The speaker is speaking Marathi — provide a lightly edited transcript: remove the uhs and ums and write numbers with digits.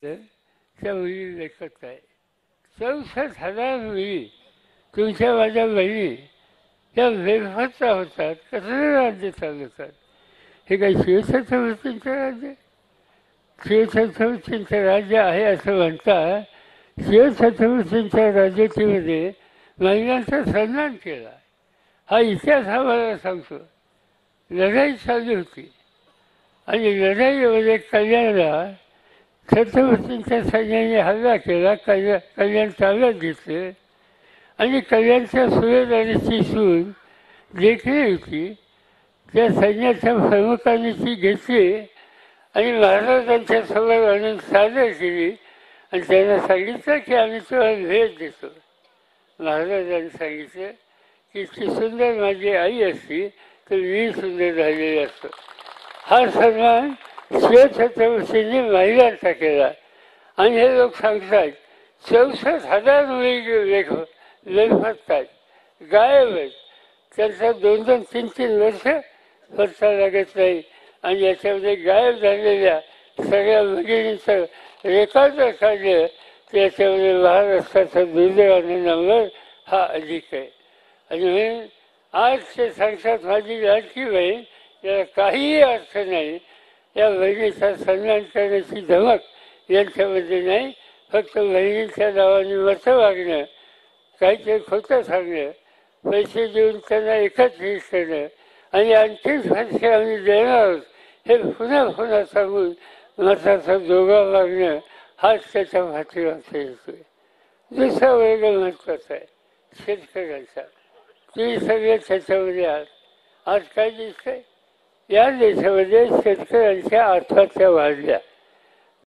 तर त्या मुली लेखत आहे 64,000 मुली तुमच्या माझ्या बहिणी त्या बेफाचा होतात. कसं राज्य चालवतात? हे काही शिवछत्रपतींचं राज्य? शिवछत्रपतींचं राज्य आहे असं म्हणता. शिवछत्रपतींच्या राजवटीमध्ये महिलांचा सन्मान केला हा इतिहास आम्हाला सांगतो. लढाई चालू होती आणि लढाईमध्ये कल्याणला छत्रपतींच्या सैन्याने हल्ला केला. कल्याण ताब्यात घेतले आणि कल्याणच्या सुभेदारीची सून देखणी होती त्या सैन्याच्या प्रमुखांनी ती घेतली आणि महाराजांच्या समोर आणून सादर केली आणि त्यांना सांगितलं की आम्ही तुम्हाला भेट देतो. महाराजांनी सांगितलं की इतकी सुंदर माझी आई असती तर मी सुंदर झालेली असतो. हा सन्मान शिवछत्रपतींनी महिलांचा केला आणि हे लोक सांगतात 64,000 मुली लेखतात गायब आहेत. त्यांचा 2-2, 3-3 वर्ष खर्चा लागत नाही आणि याच्यामध्ये गायब झालेल्या सगळ्या भगिनींचं रेकॉर्ड काढलं तर याच्यामध्ये महाराष्ट्राचा दुर्दैवाने नंबर हा अधिक आहे. आणि म्हणून आज ते सांगतात माझी लाडकी बहीण याला काहीही अर्थ नाही. या बहिणीचा सन्मान करण्याची धमक यांच्यामध्ये नाही. फक्त बहिणींच्या नावाने मतं वागणं, काहीतरी खोटं सांगणं, पैसे देऊन त्यांना एकत्रित करणं आणि आणखीन पैसे आम्ही देणार आहोत हे पुन्हा पुन्हा सांगून मताचा दोघा वागणं हाच त्याच्या पाठीमागचा येतोय. दुसरा वर्ग महत्त्वाचा आहे शेतकऱ्यांचा. तुम्ही सगळे त्याच्यामध्ये आहात. आज काय दिसतंय? या देशामध्ये शेतकऱ्यांच्या आत्महत्या वाढल्या.